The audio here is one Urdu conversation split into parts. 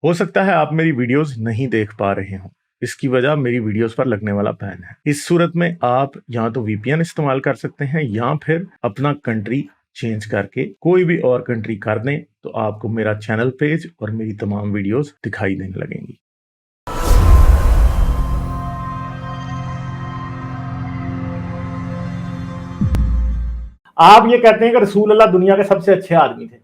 ہو سکتا ہے آپ میری ویڈیوز نہیں دیکھ پا رہے ہوں، اس کی وجہ میری ویڈیوز پر لگنے والا بین ہے۔ اس صورت میں آپ یا تو وی پی این استعمال کر سکتے ہیں یا پھر اپنا کنٹری چینج کر کے کوئی بھی اور کنٹری کر دیں تو آپ کو میرا چینل پیج اور میری تمام ویڈیوز دکھائی دینے لگیں گی۔ آپ یہ کہتے ہیں کہ رسول اللہ دنیا کے سب سے اچھے آدمی تھے،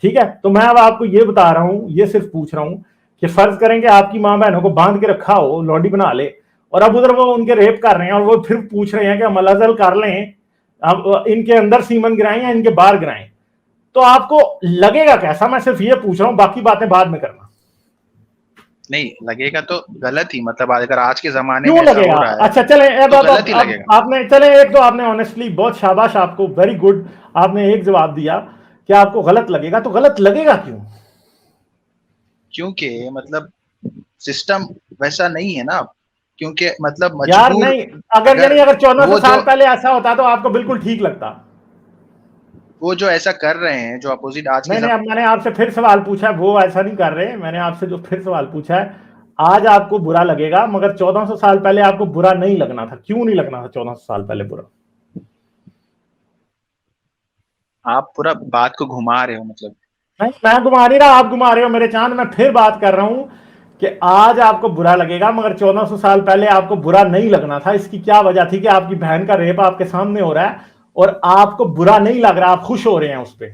ٹھیک ہے، تو میں اب آپ کو یہ بتا رہا ہوں، یہ صرف پوچھ رہا ہوں کہ فرض کریں کہ آپ کی ماں بہنوں کو باندھ کے رکھا ہو، لونڈی بنا لے، اور اب ادھر وہ ان کے ریپ کر رہے ہیں اور وہ پھر پوچھ رہے ہیں کہ ہم الازل کر لیں، اب ان کے اندر سیمن گرائیں یا ان کے باہر گرائیں، تو آپ کو لگے گا کیسا؟ میں صرف یہ پوچھ رہا ہوں، باقی باتیں بعد میں کرنا۔ نہیں لگے گا تو غلط ہی، مطلب اگر آج کے زمانے کیوں میں ایسا لگے ہو گا؟ رہا ہے اچھا چلیں تو غلط ہی لگے گا۔ آپ نے چلیں ایک تو آپ نے آنیسٹلی بہت شاباش آپ کو، ویری گڈ، آپ نے ایک جواب دیا کہ آپ کو غلط لگے گا، تو غلط لگے گا کیوں؟ کیونکہ مطلب سسٹم ویسا نہیں ہے نا، کیونکہ مطلب یار مجبور، نہیں، اگر 1400 وہ سال پہلے ایسا ہوتا تو آپ کو بالکل ٹھیک لگتا۔ وہ جو ایسا کر رہے ہیں، جو اپوزٹ آج کے نہیں اب میں نے آپ سے پھر سوال پوچھا ہے، وہ ایسا نہیں کر رہے، میں نے آپ سے جو پھر سوال پوچھا ہے، آج آپ کو برا لگے گا مگر 1400 سال پہلے آپ کو برا نہیں لگنا تھا، کیوں نہیں لگنا تھا 1400 سال پہلے برا؟ آپ پورا بات کو گھما رہے ہو، مطلب نہیں میں گھما نہیں رہا، آپ گھما رہے ہو میرے چاند، میں پھر بات کر رہا ہوں کہ آج آپ کو برا لگے گا مگر 1400 سال پہلے آپ کو برا نہیں لگنا تھا۔ اس کی کیا وجہ تھی کہ آپ کی بہن کا ریپ آپ کے سامنے ہو رہا ہے اور آپ کو برا نہیں لگ رہا، آپ خوش ہو رہے ہیں اس پہ۔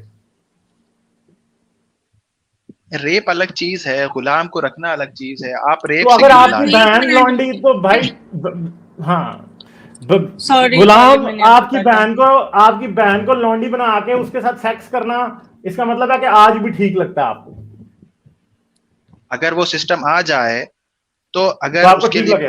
ریپ الگ چیز ہے، غلام کو رکھنا الگ چیز ہے، آپ ریپ تو سے اگر کیوں آپ ملا کی رہے بہن لونڈی تو بھائی ہاں سوری غلام میں نے آپ کی کاٹا۔ بہن کو لونڈی بنا کے اس کے ساتھ سیکس کرنا، اس کا مطلب ہے کہ آج بھی ٹھیک لگتا ہے آپ کو؟ اگر وہ سسٹم آ جائے تو تو اگر آپ کو اس کے ٹھیک لیے لگے گا؟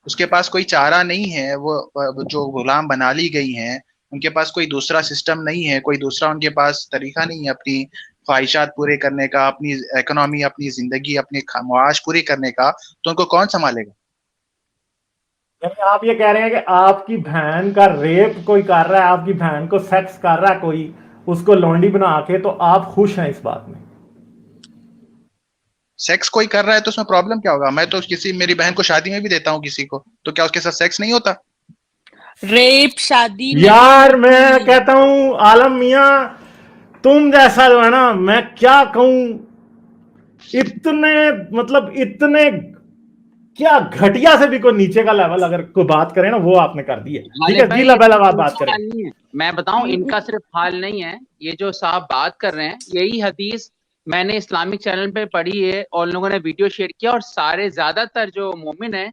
اس کے پاس کوئی چارہ نہیں ہے، وہ جو غلام بنا لی گئی ہیں ان کے پاس کوئی دوسرا سسٹم نہیں ہے، کوئی دوسرا ان کے پاس طریقہ نہیں ہے اپنی خواہشات پورے کرنے کا، اپنی اکنامی، اپنی زندگی، اپنے معاش پوری کرنے کا، تو ان کو کون سنبھالے گا؟ یعنی آپ یہ کہہ رہے ہیں کہ آپ کی بہن کا ریپ کوئی کر رہا ہے، آپ کی بہن کو سیکس کر رہا ہے کوئی اس کو لونڈی بنا کے، تو آپ خوش ہیں اس بات میں؟ سیکس کوئی کر رہا ہے تو اس میں پرابلم کیا ہوگا؟ میں تو میری بہن کو شادی میں بھی دیتا ہوں کسی کو، تو کیا اس کے ساتھ سیکس نہیں ہوتا؟ ریپ شادی نہیں یار میں ہوتی۔ کہتا ہوں عالم میاں، تم جیسا جو ہے نا، میں کیا کہوں، اتنے کیا گھٹیا سے بھی کوئی نیچے کا لیول اگر کوئی بات کرے نا، وہ آپ نے کر دی ہے، ٹھیک ہے غالب جی بھائی، یہ لیول اب آپ ان بات کا کریں۔ حال نہیں ہے، میں بتاؤں ان کا صرف حال نہیں ہے، یہ جو صاحب بات کر رہے ہیں یہی حدیث میں نے اسلامک چینل پہ پڑھی ہے اور لوگوں نے ویڈیو شیئر کیا، اور سارے زیادہ تر جو مومن ہیں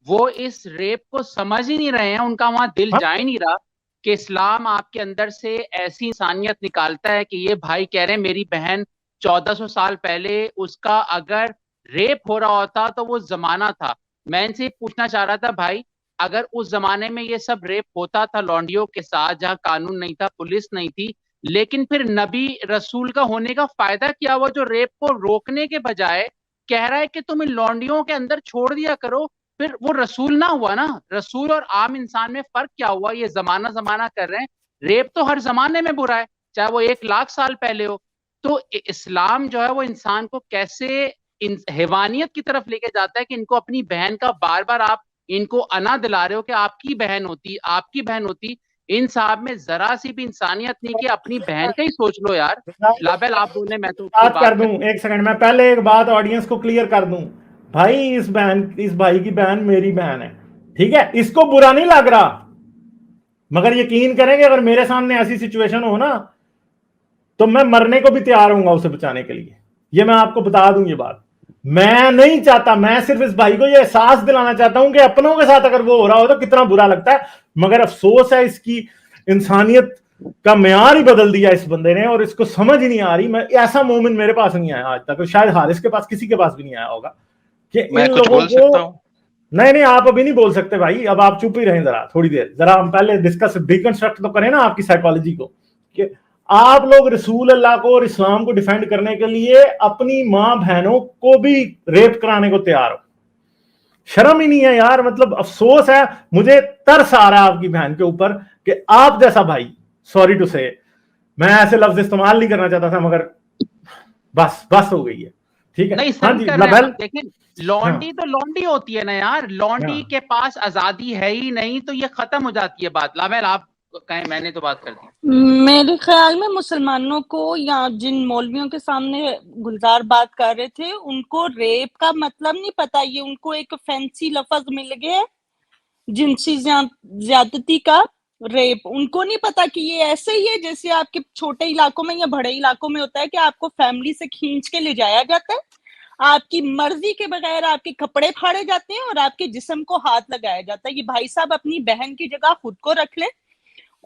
وہ اس ریپ کو سمجھ ہی نہیں رہے ہیں، ان کا وہاں دل جا ہی نہیں رہا کہ اسلام آپ کے اندر سے ایسی انسانیت نکالتا ہے کہ یہ بھائی کہہ رہے ہیں میری بہن 1400 سال پہلے اس کا اگر ریپ ہو رہا ہوتا تو وہ زمانہ تھا۔ میں ان سے پوچھنا چاہ رہا تھا بھائی، اگر اس زمانے میں یہ سب ریپ ہوتا تھا لونڈیوں کے ساتھ، جہاں قانون نہیں تھا، پولیس نہیں تھی، لیکن پھر نبی رسول کا ہونے کا فائدہ کیا ہوا جو ریپ کو روکنے کے بجائے کہہ رہا ہے کہ تم ان لونڈیوں کے اندر چھوڑ دیا کرو؟ پھر وہ رسول نہ ہوا نا؟ رسول اور عام انسان میں فرق کیا ہوا؟ یہ زمانہ کر رہے ہیں، ریپ تو ہر زمانے میں برا ہے، چاہے وہ 1,00,000 سال پہلے ہو۔ تو اسلام جو ہے وہ انسان کو کیسے حیوانیت کی طرف لے کے جاتا ہے کہ ان کو اپنی بہن کا بار بار آپ ان کو انا دلا رہے ہو کہ آپ کی بہن ہوتی۔ ان صاحب میں ذرا سی بھی انسانیت نہیں کہ اپنی بہن کا ہی سوچ لو یار۔ لابل آپ بولے میں تو پھر بات کر بات دوں ایک سیکنڈ میں، پہلے ایک بات آڈینس کو کلیئر کر دوں، بھائی اس بھائی کی بہن میری بہن ہے، ٹھیک ہے، اس کو برا نہیں لگ رہا، مگر یقین کریں کہ اگر میرے سامنے ایسی سچویشن ہو نا تو میں مرنے کو بھی تیار ہوں گا اسے بچانے کے لیے، یہ میں آپ کو بتا دوں یہ بات۔ میں نہیں چاہتا، میں صرف اس بھائی کو یہ احساس دلانا چاہتا ہوں کہ اپنوں کے ساتھ اگر وہ ہو رہا ہو تو کتنا برا لگتا ہے، مگر افسوس ہے اس کی انسانیت کا معیار ہی بدل دیا اس بندے نے اور اس کو سمجھ ہی نہیں آ رہی۔ میں ایسا مومن میرے پاس نہیں آیا آج تک، شاید حارث کے پاس، کسی کے پاس بھی نہیں آیا ہوگا کہ میں ان کچھ لوگوں بول کو، سکتا ہوں؟ نہیں آپ ابھی نہیں بول سکتے بھائی، اب آپ چپ ہی رہیں ذرا تھوڑی دیر، ذرا ہم پہلے ڈسکس ڈیکنسٹرکٹ تو کریں نا آپ کی سائیکالوجی کو، کہ آپ لوگ رسول اللہ کو اور اسلام کو ڈیفینڈ کرنے کے لیے اپنی ماں بہنوں کو بھی ریپ کرانے کو تیار ہو، شرم ہی نہیں ہے یار، مطلب افسوس ہے، مجھے ترس آ رہا ہے آپ کی بہن کے اوپر کہ آپ جیسا بھائی، سوری ٹو سے، میں ایسے لفظ استعمال نہیں کرنا چاہتا تھا مگر بس ہو گئی ہے، ٹھیک ہے نہیں ہاں صحیح جی کر رہے ہیں لبل آپ. لیکن لونڈی تو لونڈی ہوتی ہے نا یار, لونڈی کے پاس آزادی ہے ہی نہیں, تو یہ ختم ہو جاتی ہے بات. لامل آپ کہیں, میں نے تو بات کر دی. میرے خیال میں مسلمانوں کو یا جن مولویوں کے سامنے گلزار بات کر رہے تھے ان کو ریپ کا مطلب نہیں پتا, یہ ان کو ایک فینسی لفظ مل گیا جنسی زیادتی کا, ریپ. ان کو نہیں پتا کہ یہ ایسے ہی ہے جیسے آپ کے چھوٹے علاقوں میں یا بڑے علاقوں میں ہوتا ہے کہ آپ کو فیملی سے کھینچ کے لے جایا جاتا ہے, آپ کی مرضی کے بغیر آپ کے کپڑے پھاڑے جاتے ہیں اور آپ کے جسم کو ہاتھ لگایا جاتا ہے. یہ بھائی صاحب اپنی بہن کی جگہ خود کو رکھ لیں,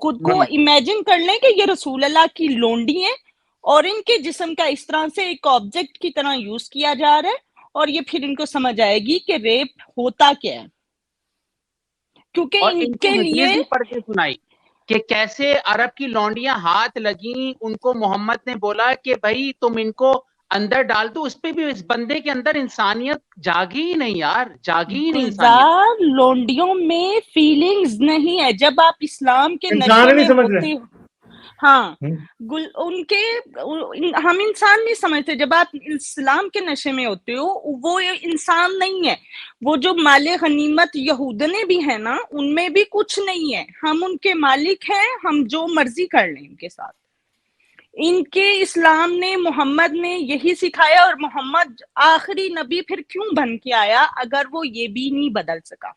خود کو امیجن کر لیں کہ یہ رسول اللہ کی لونڈی ہیں اور ان کے جسم کا اس طرح سے ایک آبجیکٹ کی طرح یوز کیا جا رہا ہے, اور یہ پھر ان کو سمجھ آئے گی کہ ریپ ہوتا کیا ہے. کیونکہ اور ان ان کو کے حدیث لیے بھی پڑھ کے سنائی کہ کیسے عرب کی لونڈیاں ہاتھ لگیں, ان کو محمد نے بولا کہ بھائی تم ان کو اندر ڈال دو. اس پہ بھی اس بندے کے اندر انسانیت جاگی ہی نہیں یار, جاگی ہی نہیں انسانیت. گلزار لونڈیوں میں فیلنگز نہیں ہے. جب آپ اسلام کے نشے انسان میں نہیں سمجھ ہوتے رہے. ہو, ہاں ان کے, ہم انسان نہیں سمجھتے. جب آپ اسلام کے نشے میں ہوتے ہو وہ انسان نہیں ہے. وہ جو مال غنیمت یہودنے بھی ہیں نا, ان میں بھی کچھ نہیں ہے. ہم ان کے مالک ہیں, ہم جو مرضی کر لیں ان کے ساتھ. ان کے اسلام نے, محمد نے یہی سکھایا, اور محمد آخری نبی پھر کیوں بن کے آیا اگر وہ یہ بھی نہیں بدل سکا.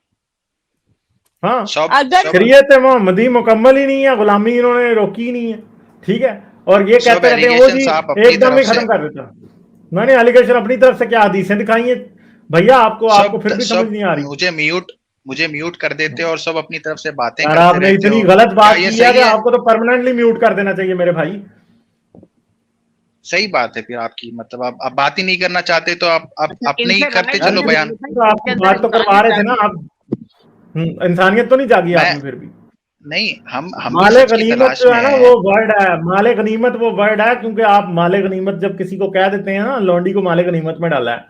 ہاں اگر شریعت محمدی مکمل ہی نہیں ہے, غلامی انہوں نے روکی ہی نہیں ہے. ٹھیک ہے, اور یہ سب کہتے رہتے ہیں وہ جی allegations آپ اپنی ایک دم ہی طرف سے, ختم کر دیتا. میں نے ایلیگیشن اپنی طرف سے کیا حدیثیں دکھائی ہیں بھیا آپ کو پھر بھی سمجھ نہیں آ رہی. مجھے میوٹ کر دیتے اور سب اپنی طرف سے باتیں یار آپ کرتے نے رہتے اتنی ہو, غلط کیا بات یہ کی ہے کہ صحیح ہے؟ آپ کو تو پرماننٹلی میوٹ کر دینا چاہیے میرے بھائی. صحیح بات ہے پھر آپ کی, مطلب آپ بات ہی نہیں کرنا چاہتے تو آپ اچھا, اپنے ان ہی سے کرتے رائے چلو پوچھیں بیان. تو آپ کے کو اندر بات تو کروا انسانیت رہے تھے نا جاگی. آپ, انسانیت تو نہیں جاگی آپ میں میں پھر بھی. نہیں, ہم بھی مال سچ کی غنیمت تلاش جو ہے میں نا ہیں. وہ ورڈ ہے, مال غنیمت وہ ورڈ ہے, کیونکہ آپ مال غنیمت جب کسی کو کہہ دیتے ہیں نا لونڈی کو مال غنیمت میں ڈالا ہے,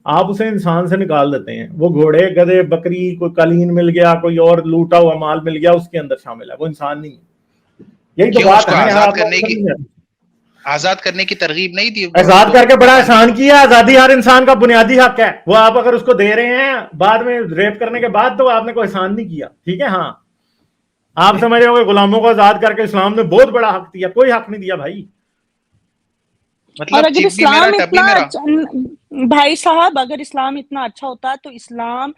آپ اسے انسان سے نکال دیتے ہیں. وہ گھوڑے گدھے بکری کوئی قالین مل گیا, کوئی اور لوٹا ہوا مال مل گیا, اس کے اندر شامل ہے, وہ انسان نہیں ہے. یہی تو کیوں اس بات کو ہے نا یار, آپ آزاد کرنے کی ترغیب نہیں دی آزاد کر کے بڑا پابندی؟ احسان کیا. آزادی ہر انسان کا بنیادی حق ہے, وہ آپ اگر اس کو دے رہے ہیں بعد میں ریپ کرنے کے بعد تو آپ نے کوئی احسان نہیں کیا. ٹھیک ہے, ہاں آپ سمجھ رہے ہو کہ غلاموں کو آزاد کر کے اسلام نے بہت بڑا حق دیا, کوئی حق نہیں دیا بھائی. اور مطلب اگر چپ بھی میرا اسلام ٹپ بھی اتنا میرا. بھائی صاحب, اگر اسلام اتنا اچھا ہوتا تو اسلام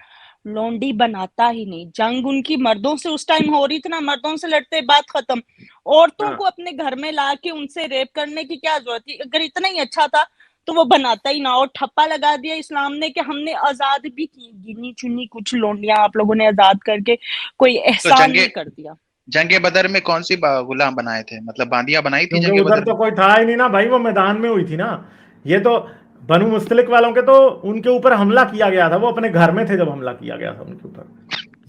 لونڈی بناتا ہی نہیں. جنگ ان کی مردوں سے اس ٹائم ہو رہی تھی نا, مردوں سے لڑتے, بات ختم. عورتوں کو اپنے گھر میں لا کے ان سے ریپ کرنے کی کیا ضرورت تھی؟ اگر اتنا ہی اچھا تھا تو وہ بناتا ہی نہ. اور ٹھپا لگا دیا اسلام نے کہ ہم نے آزاد بھی کی, گنی چنی کچھ لونڈیاں آپ لوگوں نے آزاد کر کے کوئی تو احسان نہیں کر دیا. جنگ بدر میں کون سی غلام بنائے تھے, مطلب باندیاں بنائی تھی کیونکہ جنگ ادھر بدر تو میں؟ کوئی تھا ہی نہیں نا بھائی, وہ میدان میں ہوئی تھی نا. یہ تو بنو مستلق والوں کے تو ان کے اوپر حملہ کیا گیا تھا, وہ اپنے گھر میں تھے جب حملہ کیا گیا تھا ان کے اوپر.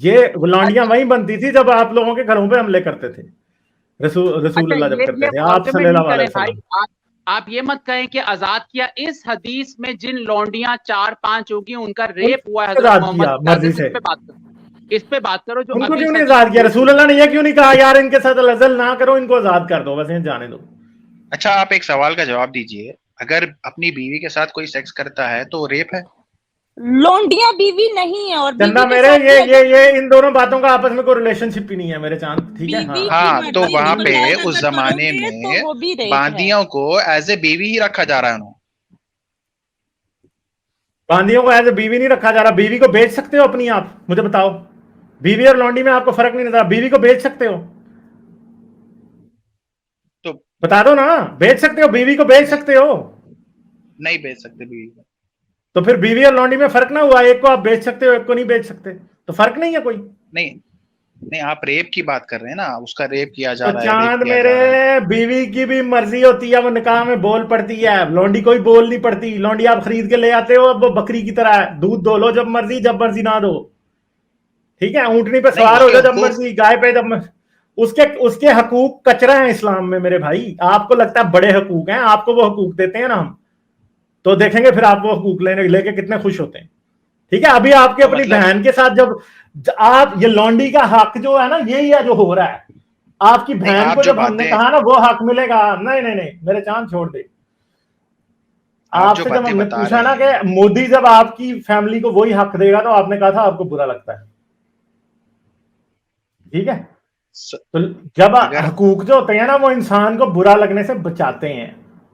یہ لونڈیاں وہیں بنتی تھی جب آپ لوگوں کے گھروں پہ حملے کرتے تھے, رسول اللہ جب کرتے تھے, آپ صلی آرگومنٹ نہیں اللہ علیہ کریں وسلم. بھائی. آپ یہ مت کہیں کہ آزاد کیا. اس حدیث میں جن لونڈیاں 4-5 ہوگی ان کا ریپ ہوا ہے حضرت آزاد محمد کیا کی مرضی قیادت میں, سے. اس پہ بات کرو جو ان کو ابھی کیوں اس نہیں حدیث آزاد میں کیا؟ بول رسول اللہ نے یہ کیوں نہیں کہا یار ان کے ساتھ الزل نہ کرو, ان کو آزاد کر دو, بس انہیں جانے دو. اچھا, آپ ایک سوال کا جواب دیجئے, اگر اپنی بیوی کے ساتھ کوئی سیکس کرتا ہے تو ریپ ہے؟ لونڈیاں بیوی نہیں ہے, اور چندہ بیوی کے میرے ساتھ بھی اگر یہ ان دونوں باتوں کا آپس میں کوئی ریلیشن شپ ہی نہیں ہے میرے چاند. ٹھیک ہے, بیوی کی ہاں, تو مرضی وہاں کے پہ بغیر اس اگر کرو زمانے گے تو میں وہ بھی ریپ ہے. باندیوں کو ایز اے بیوی ہی رکھا جا رہا ہے انہوں. باندیوں کو ایز اے بیوی نہیں رکھا جا رہا. بیوی کو بیچ سکتے ہو اپنی, آپ مجھے بتاؤ, بیوی اور لونڈی میں آپ کو فرق نہیں نظر. بیوی کو بیچ سکتے ہو, تو بتا دو نا, بیچ سکتے ہو, بیوی کو بیچ نہیں, سکتے ہو. نہیں بیچ سکتے بیوی کو. تو پھر بیوی اور لونڈی میں فرق نہ ہوا, ایک کو آپ بیچ سکتے ہو ایک کو نہیں بیچ سکتے, تو فرق نہیں ہے کوئی. نہیں, آپ ریپ کی بات کر رہے ہیں نا, اس کا ریپ کیا تو جا رہا ہے, ریپ چاند کیا میرے, جا رہا ہے. بیوی کی بھی مرضی ہوتی ہے, وہ نکاح میں بول پڑتی ہے. لونڈی کوئی بول نہیں پڑتی. لونڈی آپ خرید کے لے آتے ہو, اب وہ بکری کی طرح ہے, دودھ دو لو جب مرضی, جب مرضی نہ دو. ٹھیک ہے, اونٹنی پہ نہیں, سوار اس ہو کے جاؤ جب حقوق. مرضی, گائے پہ جب مرضی. اس کے حقوق کچرا ہیں اسلام میں میرے بھائی. آپ کو لگتا ہے بڑے حقوق ہیں, آپ کو وہ حقوق دیتے ہیں نا ہم, تو دیکھیں گے پھر آپ وہ حقوق لے کے کتنے خوش ہوتے ہیں. ٹھیک ہے, ابھی آپ کی تو اپنی مطلب بہن کے ساتھ جب آپ, یہ لونڈی کا حق جو ہے نا, یہی ہے جو ہو رہا ہے. آپ کی نہیں, بہن آپ کو جو جب ہم نے باتیں, کہا نا وہ حق ملے گا, نہیں میرے چاند چھوڑ دے. آپ سے جب ہم نے پوچھا نا کہ مودی جب آپ کی فیملی کو وہی حق دے گا تو آپ نے کہا تھا آپ کو برا لگتا ہے. ٹھیک ہے, تو جب حقوق جو ہوتے ہیں نا وہ انسان کو برا لگنے سے بچاتے ہیں,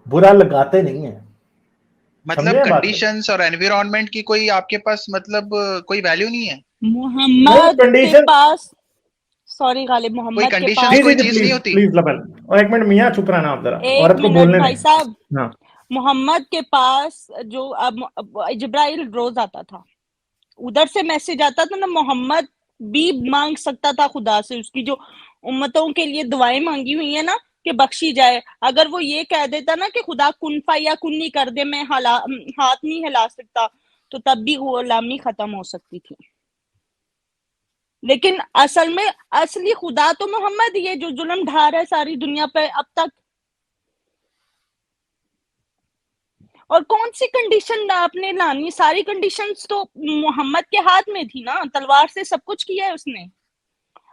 برا لگاتے نہیں ہیں. مطلب کنڈیشنز اور انوائرمنٹ کی کوئی آپ کے پاس مطلب کوئی ویلیو نہیں ہے. محمد کے پاس, سوری غالب, محمد کے پاس کوئی چیز نہیں ہوتی. پلیز لبن, اور ایک منٹ میاں چپ رہنا آپ ذرا, عورت کو بولنے بھائی صاحب. محمد کے پاس جو جبرائیل روز آتا تھا, ادھر سے میسج آتا تھا نا, محمد بھی مانگ سکتا تھا خدا سے, اس کی جو امتوں کے لیے دعائیں مانگی ہوئی ہیں نا کہ بخشی جائے, اگر وہ یہ کہہ دیتا نا کہ خدا کن فیا کن نہیں کر دے, میں ہاتھ نہیں ہلا سکتا, تو تب بھی غلامی ختم ہو سکتی تھی. لیکن اصل میں اصلی خدا تو محمد ہی ہے جو ظلم ڈھا رہا ہے ساری دنیا پہ اب تک. اور کون سی کنڈیشن آپ نے لانی, ساری کنڈیشنز تو محمد کے ہاتھ میں تھی نا, تلوار سے سب کچھ کیا ہے اس نے,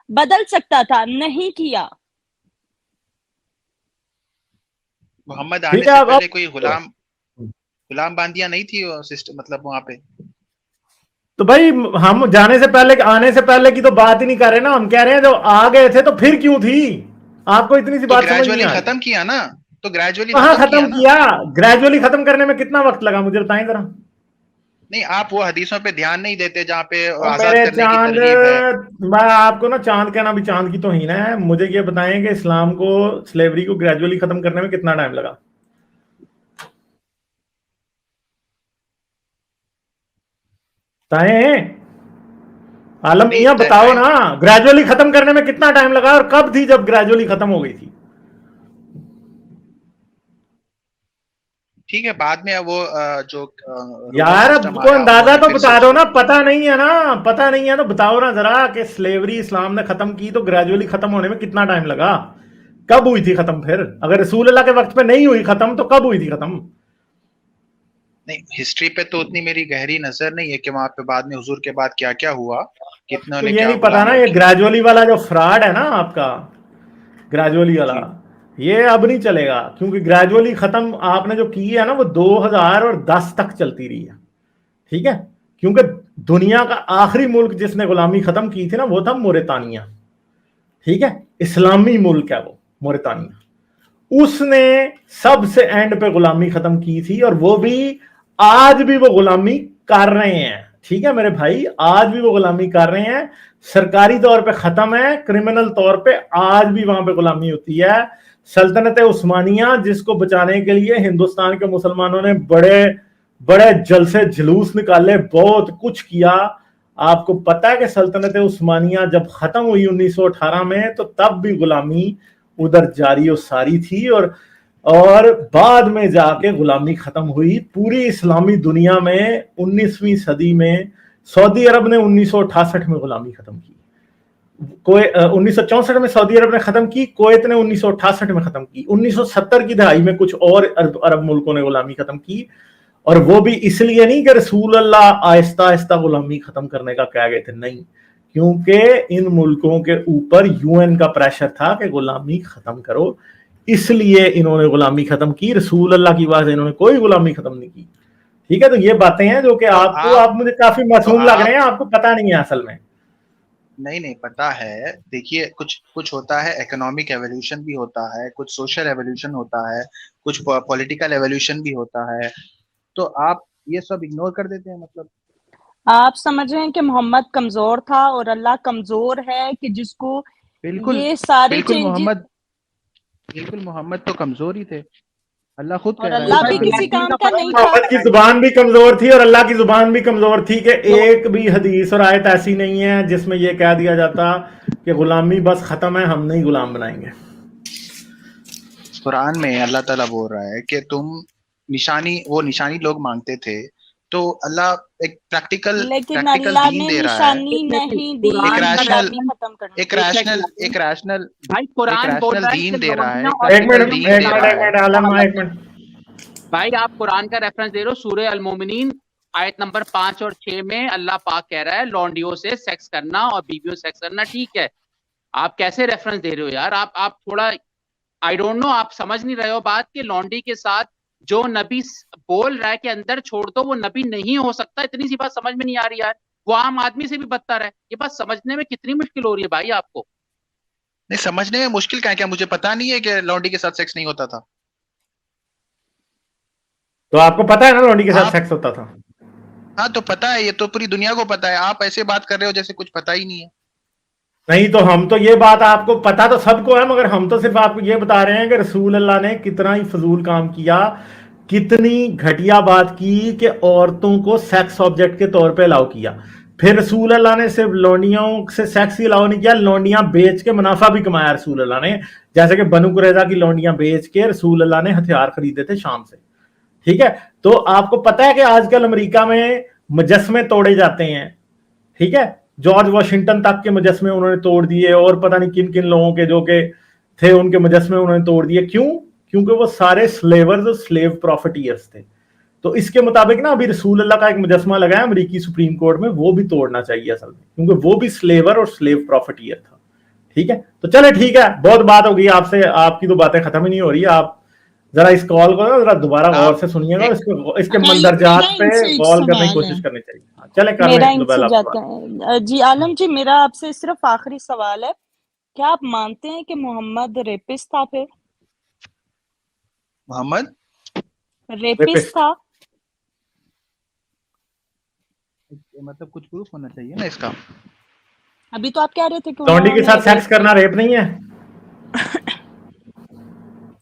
بدل سکتا تھا, نہیں کیا. محمد آنے سے پہلے کوئی غلام باندیاں نہیں تھی مطلب وہاں پہ. تو بھائی ہم جانے سے پہلے آنے سے پہلے کی تو بات ہی نہیں کر رہے نا, ہم کہہ رہے ہیں جو آ گئے تھے تو پھر کیوں تھی, آپ کو اتنی سی بات سمجھ نہیں آئی. ختم کیا نا, تو گریجولی ختم کیا, گریجولی ختم کرنے میں کتنا وقت لگا مجھے بتائیں ذرا. نہیں, آپ وہ حدیثوں پہ دھیان نہیں دیتے جہاں پہ آزاد کرنے کی ترغیب ہے. میں آپ کو نا چاند کہنا بھی چاند کی توہین ہے. مجھے یہ بتائیں کہ اسلام کو, سلیوری کو گریجولی ختم کرنے میں کتنا ٹائم لگا. عالم میاں بتاؤ نا, گریجولی ختم کرنے میں کتنا ٹائم لگا اور کب تھی جب گریجولی ختم ہو گئی تھی. ٹھیک ہے, بعد میں وہ جو یار اب کو اندازہ تو بتا دو نا, پتہ نہیں ہے نا, پتہ نہیں ہے تو بتاؤ نا ذرا کہ سلیوری اسلام نے ختم کی تو گریجولی ختم ہونے میں کتنا ٹائم لگا, کب ہوئی تھی ختم. پھر اگر رسول اللہ کے وقت پہ نہیں ہوئی ختم تو کب ہوئی تھی ختم. نہیں, ہسٹری پہ تو اتنی میری گہری نظر نہیں ہے کہ وہاں پہ بعد میں حضور کے بعد کیا کیا ہوا, کتنا نے یہ نہیں پتا نا. یہ گریجولی والا جو فراڈ ہے نا آپ کا, گریجولی والا, یہ اب نہیں چلے گا, کیونکہ گریجولی ختم آپ نے جو کی ہے نا وہ 2010 تک چلتی رہی ہے. ٹھیک ہے, کیونکہ دنیا کا آخری ملک جس نے غلامی ختم کی تھی نا وہ تھا موریتانیہ. ٹھیک ہے, اسلامی ملک ہے وہ موریتانیہ, اس نے سب سے اینڈ پہ غلامی ختم کی تھی, اور وہ بھی آج بھی وہ غلامی کر رہے ہیں. ٹھیک ہے میرے بھائی, آج بھی وہ غلامی کر رہے ہیں. سرکاری طور پہ ختم ہے, کرمنل طور پہ آج بھی وہاں پہ غلامی ہوتی ہے. سلطنت عثمانیہ جس کو بچانے کے لیے ہندوستان کے مسلمانوں نے بڑے بڑے جلسے جلوس نکالے, بہت کچھ کیا. آپ کو پتا ہے کہ سلطنت عثمانیہ جب ختم ہوئی 1918 میں تو تب بھی غلامی ادھر جاری و ساری تھی, اور بعد میں جا کے غلامی ختم ہوئی پوری اسلامی دنیا میں. 19ویں صدی میں سعودی عرب نے 1968 میں غلامی ختم کی, 1964 میں سعودی عرب نے ختم کی, کویت نے 1968 میں ختم کی, 1970 کی دہائی میں کچھ اور عرب ملکوں نے غلامی ختم کی. اور وہ بھی اس لیے نہیں کہ رسول اللہ آہستہ آہستہ غلامی ختم کرنے کا کہہ گئے تھے, نہیں, کیونکہ ان ملکوں کے اوپر UN کا پریشر تھا کہ غلامی ختم کرو, اس لیے انہوں نے غلامی ختم کی. رسول اللہ کی بات انہوں نے کوئی غلامی ختم نہیں کی. ٹھیک ہے, تو یہ باتیں ہیں جو کہ آپ مجھے کافی معصوم لگ رہے ہیں, آپ کو پتہ نہیں ہے اصل میں. نہیں پتا ہے. دیکھیے کچھ ہوتا ہے, اکنامک ایولیوشن بھی ہوتا ہے, کچھ سوشل ایولیوشن ہوتا ہے, کچھ پولیٹیکل ایولیوشن بھی ہوتا ہے, تو آپ یہ سب اگنور کر دیتے ہیں. مطلب آپ سمجھ رہے ہیں کہ محمد کمزور تھا اور اللہ کمزور ہے کہ جس کو یہ سارے چینجز. بالکل محمد تو کمزور ہی تھے, اللہ خود کہہ اور رہا ہے. اللہ بھی کسی کام کا نہیں تھا. محمد کی زبان بھی کمزور تھی اور اللہ کی زبان بھی کمزور تھی, کہ ایک بھی حدیث اور آیت ایسی نہیں ہے جس میں یہ کہہ دیا جاتا کہ غلامی بس ختم ہے, ہم نہیں غلام بنائیں گے. قرآن میں اللہ تعالیٰ بول رہا ہے کہ تم وہ نشانی لوگ مانگتے تھے, تو اللہ ایک پریکٹیکل دین دے رہا ہے, ایک ریشنل دین دے رہا ہے. بھائی آپ قرآن کا ریفرنس دے رہے ہو, سورہ المومنین آیت نمبر 5 اور 6 میں اللہ پاک کہہ رہا ہے لونڈیوں سے سیکس کرنا اور بیویوں سے سیکس کرنا ٹھیک ہے. آپ کیسے ریفرنس دے رہے ہو یار, آپ تھوڑا آئی ڈونٹ نو, آپ سمجھ نہیں رہے ہو بات کہ لونڈی کے ساتھ جو نبی بول رہا ہے کہ اندر چھوڑ دو وہ نبی نہیں ہو سکتا، اتنی سی بات سمجھ میں نہیں آ رہی یار، وہ عام آدمی سے بھی بدتر ہے، یہ بات سمجھنے میں کتنی مشکل ہو رہی ہے بھائی آپ کو؟ نہیں سمجھنے میں مشکل کیا مجھے پتا نہیں ہے کہ لونڈی کے ساتھ سیکس نہیں ہوتا تھا. تو آپ کو پتا ہے نا لونڈی کے ساتھ سیکس ہوتا تھا؟ ہاں تو پتا ہے، یہ تو پوری دنیا کو پتا ہے، آپ ایسے بات کر رہے ہو جیسے کچھ پتا ہی نہیں ہے. نہیں تو ہم تو یہ بات آپ کو پتا تو سب کو ہے، مگر ہم تو صرف آپ کو یہ بتا رہے ہیں کہ رسول اللہ نے کتنا ہی فضول کام کیا، کتنی گھٹیا بات کی کہ عورتوں کو سیکس آبجیکٹ کے طور پہ الاؤ کیا. پھر رسول اللہ نے صرف لونڈیوں سے سیکس ہی الاؤ نہیں کیا، لونڈیاں بیچ کے منافع بھی کمایا رسول اللہ نے. جیسے کہ بنو قریظہ کی لونڈیاں بیچ کے رسول اللہ نے ہتھیار خریدے تھے شام سے. ٹھیک ہے، تو آپ کو پتا ہے کہ آج کل امریکہ میں مجسمے توڑے جاتے ہیں. ٹھیک ہے، جارج واشنگٹن تک کے مجسمے انہوں نے توڑ دیے، اور پتہ نہیں کن کن لوگوں کے جو کہ تھے ان کے مجسمے انہوں نے توڑ دیے. کیوں؟ کیونکہ وہ سارے سلیورز اور سلیو پروفیٹیئرز تھے. تو اس کے مطابق نا ابھی رسول اللہ کا ایک مجسمہ لگا ہے امریکی سپریم کورٹ میں، وہ بھی توڑنا چاہیے اصل میں، کیونکہ وہ بھی سلیور اور سلیو پروفیٹیئر تھا. ٹھیک ہے، تو چلے ٹھیک ہے، بہت بات ہو گئی آپ سے، آپ کی تو باتیں ختم ہی نہیں ہو رہی. آپ ذرا اس کال کو ذرا دوبارہ غور سے سنیے گا، اس کے مندرجات پہ غور کرنے کی کوشش کرنی چاہیے. چلے کر میرا لیں ان سے لبیل آپ جاتا ہے. جی عالم جی، میرا آپ سے صرف آخری سوال ہے، کیا آپ مانتے ہیں کہ محمد ریپسٹ تھا؟ پھر محمد ریپسٹ تھا؟ مطلب کچھ پروف ہونا چاہیے نا اس کا. ابھی تو آپ کہہ رہے تھے کہ لونڈی کے انہوں ساتھ نے سیکس کرنا ریپ نہیں ہے؟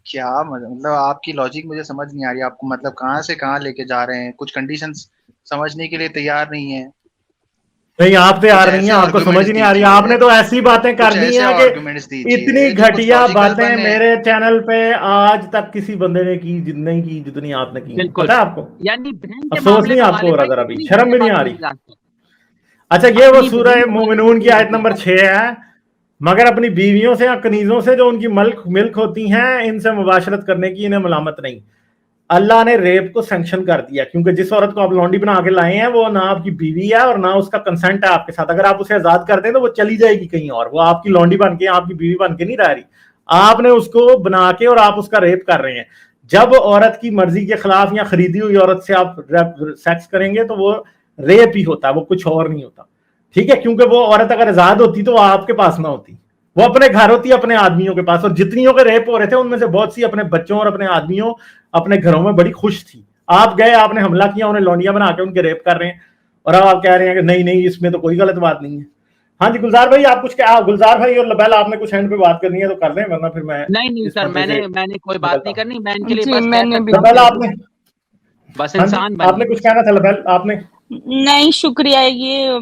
کیا مطلب آپ کی لاجک مجھے سمجھ نہیں آ رہی، آپ کو مطلب کہاں سے کہاں لے کے جا رہے ہیں، کچھ کنڈیشنز سمجھنے کے لیے تیار نہیں ہے. نہیں آپ تیار نہیں ہیں، آپ کو سمجھ نہیں آ رہی. آپ نے تو ایسی باتیں کر دی ہیں کہ اتنی گھٹیا باتیں میرے چینل پہ آج تک کسی بندے نے کی نہیں کی جتنی آپ نے کی. بالکل، پتا ہے آپ کو؟ یعنی بہن کے افسوس معاملے نہیں میں آپ کو ہو رہا غالب ذرا بھائی بھی؟ اتنی شرم بھی نہیں باتیں آ رہی. نہیں جانتے. اچھا یہ وہ اپنی سورہ بہن کے بارے میں مومنون کی آیت نہیں نمبر جانتے. 6 ہے، مگر اپنی بیویوں سے یا کنیزوں سے جو ان کی ملک ہوتی ہیں ان سے مباشرت کرنے کی انہیں ملامت نہیں. اللہ نے ریپ کو سینکشن کر دیا، کیونکہ جس عورت کو آپ لونڈی بنا کے لائے ہیں وہ نہ آپ کی بیوی ہے اور نہ اس کا کنسنٹ ہے آپ کے ساتھ. اگر آپ اسے آزاد کر دیں تو وہ چلی جائے گی کہیں اور، وہ آپ کی لونڈی بن کے آپ کی بیوی بن کے نہیں رہ رہی. آپ نے اس کو بنا کے اور آپ اس کا ریپ کر رہے ہیں. جب عورت کی مرضی کے خلاف یا خریدی ہوئی عورت سے آپ سیکس کریں گے تو وہ ریپ ہی ہوتا ہے، وہ کچھ اور نہیں ہوتا. ٹھیک ہے، کیونکہ وہ عورت اگر آزاد ہوتی تو وہ آپ کے پاس نہ ہوتی، وہ اپنے گھر ہوتی اپنے آدمیوں کے پاس. اور جتنیوں کے ریپ ہو رہے تھے ان میں سے بہت سی اپنے بچوں اور اپنے آدمیوں اپنے گھروں میں بڑی خوش تھی. آپ گئے، آپ نے حملہ کیا، انہیں لونڈیاں بنا کے ان کے ریپ کر رہے ہیں، اور اب آپ کہہ رہے ہیں کہ نہیں نہیں اس میں تو کوئی غلط بات نہیں ہے. ہاں جی گلزار بھائی، آپ کچھ کیا، گلزار بھائی اور لبیل آپ نے کچھ اینڈ پہ بات کرنی ہے تو کر لیں، ورنہ پھر میں نہیں اس سر، مدے سے میں نے کوئی بات نہیں کرنی. میں ان کے لیے جی بس میں کہہ نے بھی سکتا لبیل آپ ہوں نے، بس ہاں جی انسان آپ بنیے. نے کچھ کہنا تھا لبیل آپ نے؟ نہیں شکریہ، یہ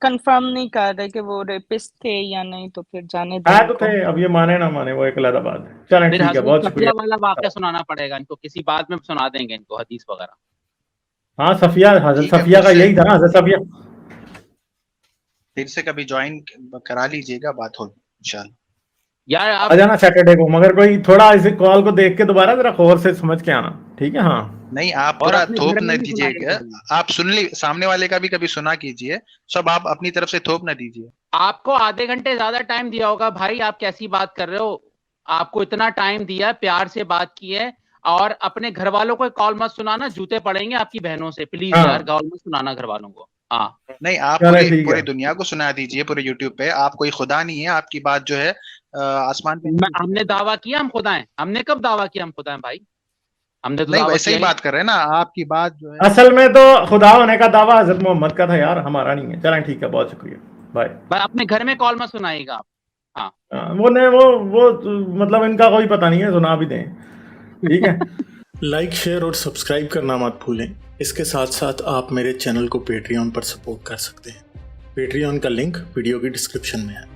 کنفرم نہیں کر رہے کہ وہ ریپسٹ تھے یا نہیں، تو پھر جانے دیں آئے ان تو کو. تھے، اب یہ مانے نہ مانے وہ ایک علیحدہ بات ہے. چلیں پھر ٹھیک ہے، حضرت بہت صفیہ شکریہ. والا واقعہ سنانا پڑے گا ان کو، کسی بات میں سنا دیں گے ان کو حدیث وغیرہ. ہاں صفیہ، حضرت ٹھیک ہے، صفیہ کا یہی تھا نا، حضرت صفیہ. پھر سے کبھی جوائن کرا لیجئے گا، بات ہوگی انشاءاللہ. یار آ آپ جانا سیٹرڈے کو، مگر کوئی تھوڑا اس کال کو دیکھ کے دوبارہ ذرا غور سے سمجھ کے آنا. ٹھیک ہے؟ ہاں نہیں آپ اور پورا اپنے تھوپ گھر نہ میں بھی دیجیے سنائے گا، گا. آپ سن لی سامنے والے کا بھی کبھی سنا کیجئے، سب آپ اپنی طرف سے تھوپ نہ دیجیے. آپ کو آدھے گھنٹے زیادہ ٹائم دیا ہوگا بھائی، آپ کیسی بات کر رہے ہو؟ آپ کو اتنا ٹائم دیا، پیار سے بات کی ہے، اور اپنے گھر والوں کو کال مت سنانا، جوتے پڑیں گے آپ کی بہنوں سے. پلیز ہاں یار کال مت سنانا گھر والوں کو. ہاں نہیں آپ چلے ٹھیک پوری ہے. دنیا کو سنا دیجئے، پورے یوٹیوب پہ. آپ کوئی خدا نہیں ہے، آپ کی بات جو ہے آسمان پہ نہیں ہم نے دعویٰ کیا ہم خدا ہیں؟ ہم نے کب دعویٰ کیا ہم خدا ہیں بھائی؟ ہم نے تو نہیں دعویٰ ویسے کیا ہی ہی بات کر رہے ہیں نا، آپ کی بات جو ہے اصل میں تو خدا ہونے کا دعویٰ حضرت محمد کا تھا یار، ہمارا نہیں ہے. چلیں ٹھیک ہے، بہت شکریہ، بائے. بھائی اپنے گھر میں کال مت سنائیے گا آپ. وہ مطلب ان کا کوئی پتہ نہیں ہے، سنا بھی دیں. ٹھیک ہے. لائک، شیئر اور سبسکرائب کرنا مت بھولیں. اس کے ساتھ ساتھ آپ میرے چینل کو پیٹریون پر سپورٹ کر سکتے ہیں. پیٹریون کا لنک ویڈیو کی ڈسکرپشن میں ہے.